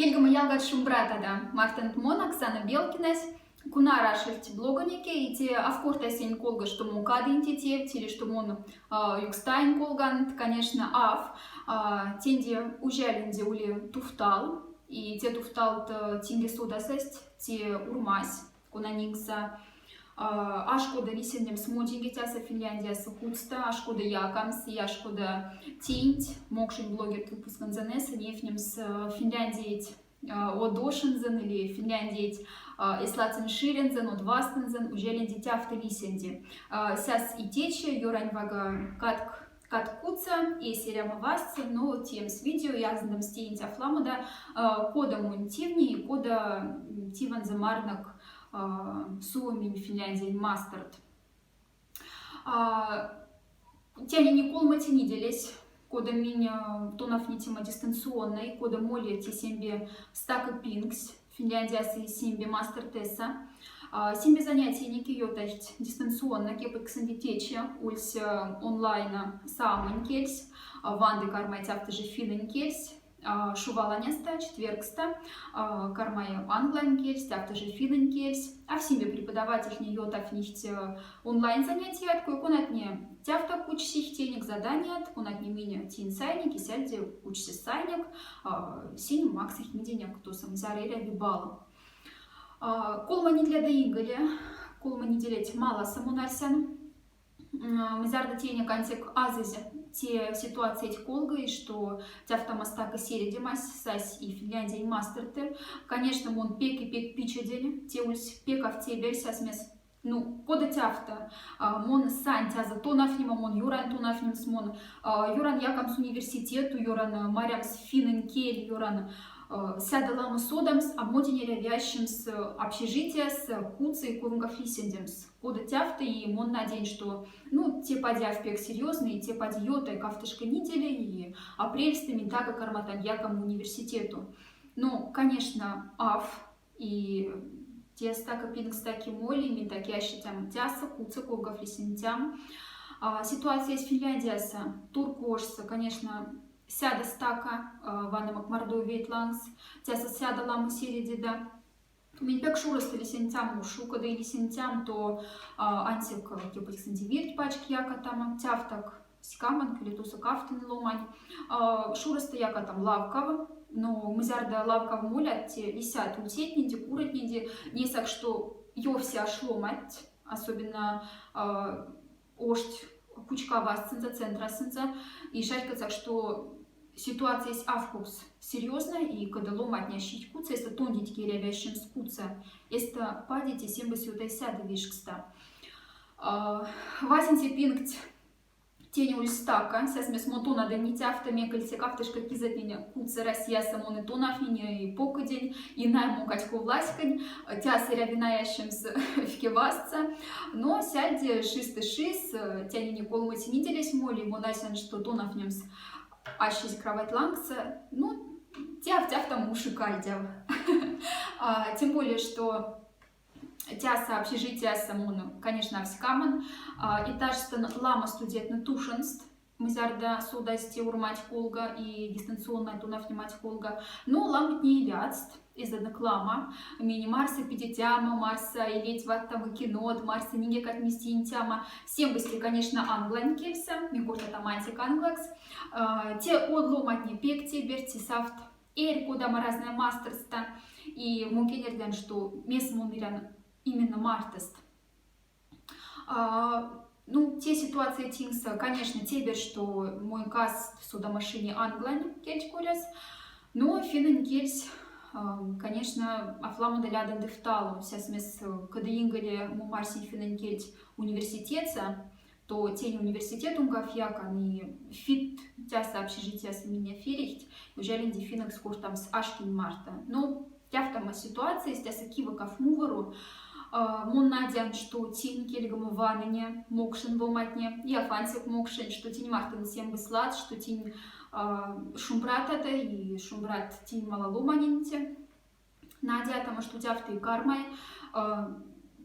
Келгіма ялгат шумбратада Мартин Тмон, Оксана Белкинес, Кунара шельти блоганике, и те авкорта сень колга, что му кадинтите, тили что мон юкстайн колган, конечно, тенди ужаленди ули туфтал, и те туфтал тинги судасесть, те урмась, кунаникса, ашкода лисендем смодинги тяса Финляндия сукутста, ашкода якамс, и ашкода тинть, мокшин блогер выпускан занеса, нефнем с Финляндией одошензен или Финляндией Ислацен ширензен, одвастензен, ужеленди тяфта лисенди. Сяс и тече, юрань вага каткуца, и серяма васца, но тем с видео яздам стеинтя фламада, кода мунтивни, и кода тиван замарнак суомин Финляндии мастерт. Тяни Никол матиниделись, кода меня тонов не тема дистанционной, кода моли те сембе стака пинкс, Финляндия с сембе мастер тесса. Сембе занятий ники йотасть дистанционно, кепы ксандитече, ульс онлайна самынкельс, ванды кармай тяфты же финенкельс. Шуваланяста, четвергста, кармая англанкельс, тяфта же финенкельс, а в себе преподаватель не йотав нихт онлайн занятия, от кой конатне тяфта кучсих тенек задания, конат не меня тин сайник, и сядьте учси сайник, синим максих меденяк, кто сам зареля вибала. Колма не для доигаля, колма не делять мало самунарсян, мизарда тенек антик азызе. Те ситуации эти колга, и что тяфтамастака серия демась, сась и Финляндия мастерты. Конечно, мон пек и пек пичадели, те ульс пекав те версия смес. Ну, кода тяфта, мон сан тяза тонафнима, мон юран тонафним с мон, юран якам с университету, юран марям с финен кель, юран сядалам содамс, а мотине рявящим с общежития с куцей ковнгов лисендемс. Кода тяфта и мон на день, что ну те подяв пек серьезные, те подъёта кафтышка недели и апрельстами так как арматан якам университету. Ну, конечно, и те стака пинг стаки моли, ми таки ащитям тяса, куца ковгов лисендям. Ситуация с Финляндией, туркошса, конечно, сяда стака, ванна макмардовит лангс, тяса сяда ламы середида. Мен пек шурасты лисентям ушу, когда и лисентям, то антик кепать сантивирт пачки яка там тяфтак скаман, или туса кафтан ломань. Шурасты яка там лавкава, но мызярда лавкава молят, те висят утетненди, куратненди, не сак, что ё вся шломать, особенно ошт кучка васцинца, центра сынца, и шайка так, что ситуация есть авкус серьезная, и когда ломать не ощить куца, это тондить рявящим с куца, это падите семь сюда сяда вишкста. Васенти пинкт тени ульстака, сясмес мотона да не тяфта мекальце кафтышка кизатня куца Россия самоны тонафниня и покадень, и найму качку власькань, тясы рявинающим с вкевасца, но сяде шисты шис, тяни Никол матиниделись моли, монасян что тонафнем с ащись кровать лангса, ну, тяв там уши кальдяв. Тем более, что тяса общежития самону, конечно, авскаман, и та же лама студентна тушенст, мизарда судасти урмать колга и дистанционно тунафнимать колга, но ламт не явятст, из одних лама, мини Марса пидетяма, Марса и леть там кинот, Марса ниге как мистинтяма, всем быстрее, конечно, англанкельса, микорта там антик англакс, те одломать не пекти, берти сафт, эрь, куда мы разные мастерста, и мукенерден, что мест мунирян именно мартест. Ну, те ситуации тингса, конечно, тебе, что мой каз в судомашине англань кельч куряс, но финен кельс, конечно, афламу даляден дефталу, вся смес, когда ингали му марси финен кельч университета, то тени университет унгав яка не фит тяса общежития с меня ферихт, уже ленди финекс куртам с ашкин марта. Но тяфтама ситуация, с тяса киваков муверу, мон надян, что тень кельгаму ваныне, мокшен ломатне, и афансик мокшен, что тень мартын всем быслад, что тень шумбрат это, и шумбрат тень малоломанинте. Надя там, что тяфты и кармай,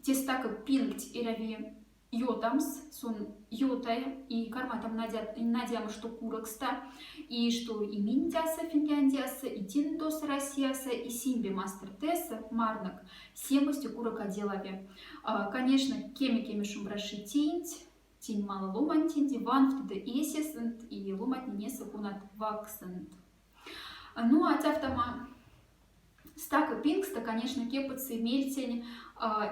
те стака пинкт и рави йотамс, сон йотай, и карматам надям, что куракста, и что и минтяса Финляндияса, и тинтос Россияса, и симби мастер теса, марнак, семостью курака делави. Конечно, кеми шумбраши тинь мало ломантинди, ван в туда эсесент, и ломать не сакунат ваксент. Ну, а тяфтама стака пингста, конечно, кепацы мельтень,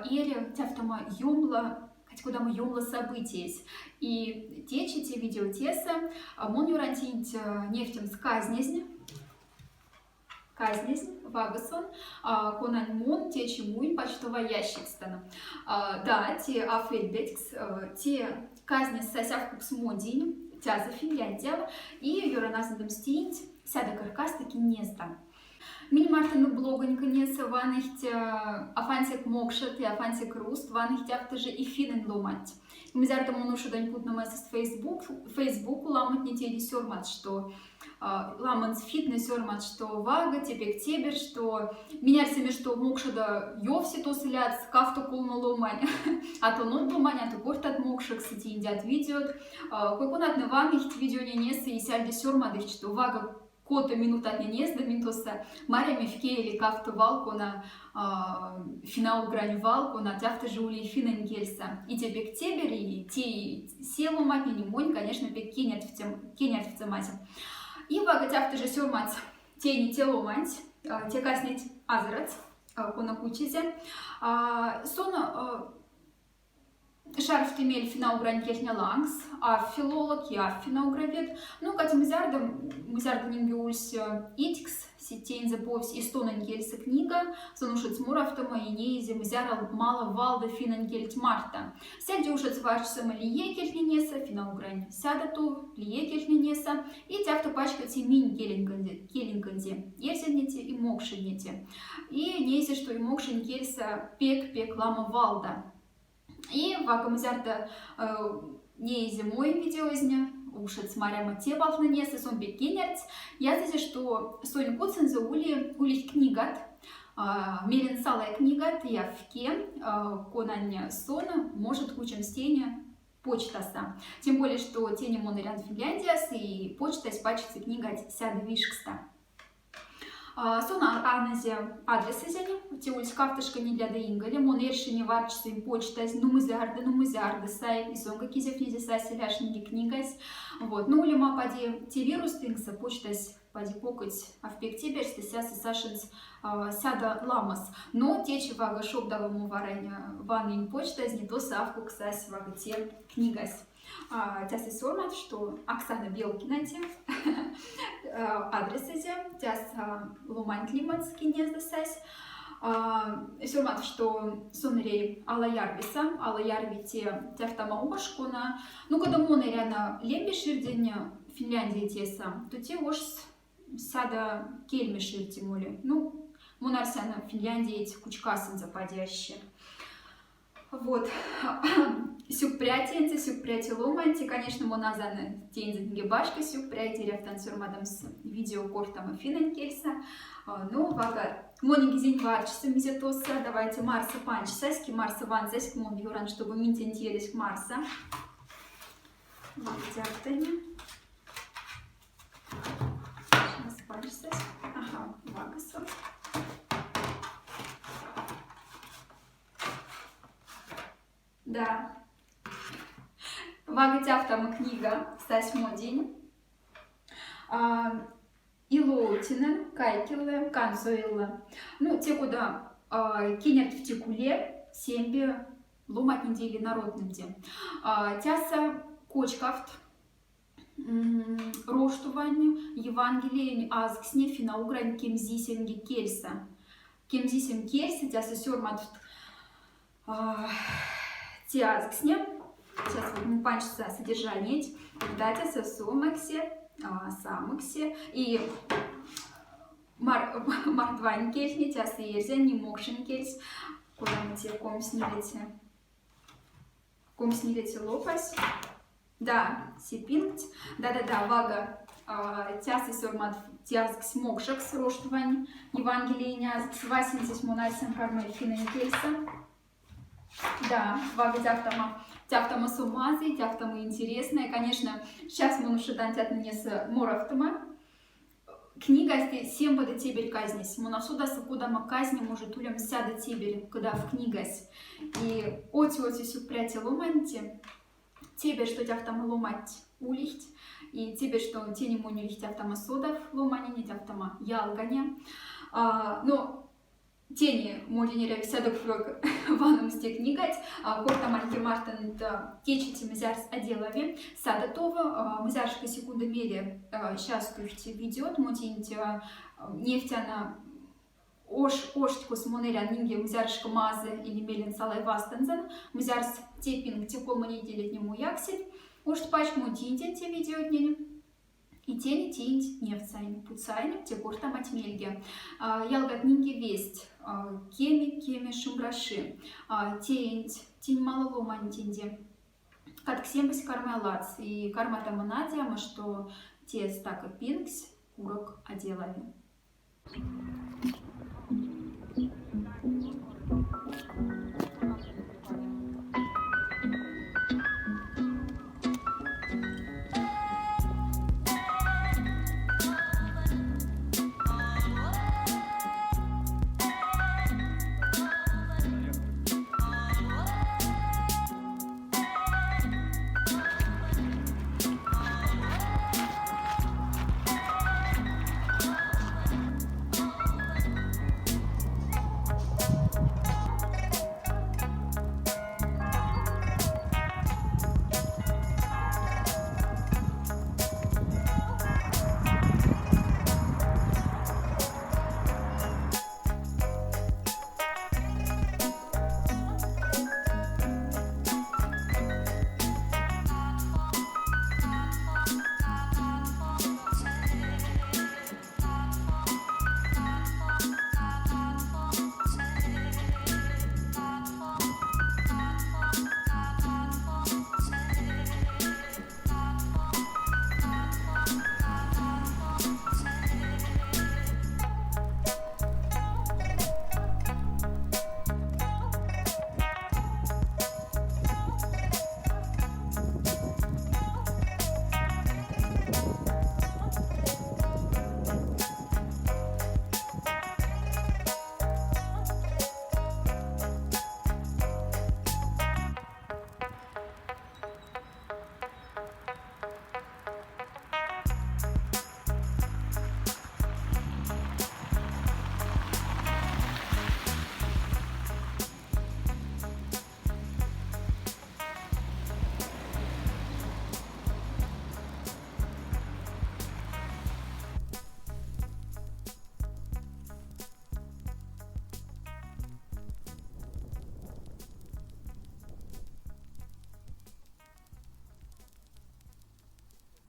эри тяфтама юмла, куда мы юмла события. И те видеотеса, мон юрантинь нефтем с казнезнь, вагасон, конан мон, течи муин, почтовая ящикстана. Да, те афельбетикс, те казнес сосявку с модинь, тяза Финляндия, и юраназадам стинь, сяда каркас таки незда. Минимартин блогонька неса ванихтя афансик мокшат и афансик руст ванихтя автоже и финен ломать. Мы зардам он уж дань путно месяц Фейсбуку ламать не те сёрмат, что ламанс фитнес сёрмат, что вага, тепек тебер, что менярсами, что мокшада йовси то сыляц, кафто кулно ломань, а то нот ломань, а то кортат мокшак сети индят видео, койкунат на ванихт видео не неса и сяльде сёрмат, что вага кота минута не незда минтоса марями в кейли кафто валку на финал грань валку на тяфта жули финен гельса и тебе к тебери и те селу мать не монь, конечно, пек кенят в цемате. И вага тяфта же сёрмать те не тело мать, те каснить азрац кона кучизе. Сона шарф темель финал грань кехня лангс, а филолог я финал гравет. Ну, катя мы зардам нингеульс итикс, сетень заповс и стонангельса книга, сонушец мурафтома и неизе мы зярал мало валда финангельт марта. Сяде ушец варчсама лие кехненеса, финал грань сядату, лие кехненеса, и тяфта пачкати мин келинганде, есенете и мокшенете. И неизе, что и мокшенгельса пек лама валда. И вагамзарда не зимой видео из дня, ушец маряма тебах на неса, сон бекинерц. Я здесь, что Соня Куцин за улих книгат, мерен салая книгат, я вке, конань сона может кучам стене почтаса. Тем более, что тени монорян Финляндияс и почта спачется книга сяда вишкста. Сона аназе адреса зяне, теуль кафтышка не для доингали, мон эршине варчсы им почтась, нумызярда сай, и сонга кизев незе сай селяшники книгась. Вот, ну лима пади те вирус тингса почтась пади покать, а в пек тебер стесясы сашинс сяда ламас. Но течи вага шоп давому варanya ванин почтась, не то савку ксась вага те книгась. Тясы сормат, что Оксана Белкина адрес эти, тяс ломань климатский не сдасась. Сормат, что сонрей Алла Ярвите тяфтама ошкона. Ну, когда моны реально лембиширдень Финляндии теса, то те уж сяда кельмиширти моли. Ну, монарсяна Финляндии эти кучкасын западящие. Вот. Сюкпряти ломанти, конечно, моназаны тензинги башка сюкпряти рефтан сюрмадам с видео кортама финанкельса. Ну, вага, монигизин варчса мизетоса, давайте Марса панч саски, Марса ван саски, мон юран, чтобы минтентелись к Марса. Вагдяктани. Сейчас панч саски. Ага, вагасо. Да. Вагатяфтама книга стась модень. Илоутинен, кайкилле, канзоилла. Ну, те, куда кинят в текуле, сембе, ломать недели народным дем. Тяса кочкафт, роштувань, Евангелие, азксне, финаугрань, кемзисенги кельса. Кемзисем кельса, тяса сёрмат тиазксне. Сейчас вот мы панчится содержание. Датя сомаксе, самаксе и мартвань кельсни, тяса ерзя, не мокшин кельс. Куда мы тебе ком снилите лопась. Да, сипинкт. Да, вага. Тяса сормат тиазкс мокшакс роштвань. Евангелие не азкс васинсис мональсен кармель финен кельса. Да, вага тяхтама сумазы, тяхтама интересная. Конечно, сейчас мы нушитан тятне с моравтама. Книга здесь семь до тебель казнись. Монасуда сакудама казни может улям сяда тебель, когда в книгась. И оти сюпряти ломанти. Тебе, что тяхтама ломать улихть. И тебе, что тени монюлих тяхтама содав ломани, не тяхтама ялганя. Но тени молинере сядок ваном стек книгать, корта мальки Мартин течите мизярс оделави, садатова, мизяршка секунда мели сейчас куште ведет, мотинте нефтяна оштькус монеля нинге мизяршка мазе или мелин салай вастензен, мизярс тепинг текол мани делит нему яксель, ошт пач мотинте те видео днени. И тени тинь нефцайн, пуцайн, те корта матмельге. Ялгат нинги весть, кеми шумраши, тень мало ломань тинди. Как ксембась кармалац, и кармата монадиама, что те стака пинкс, курок оделали.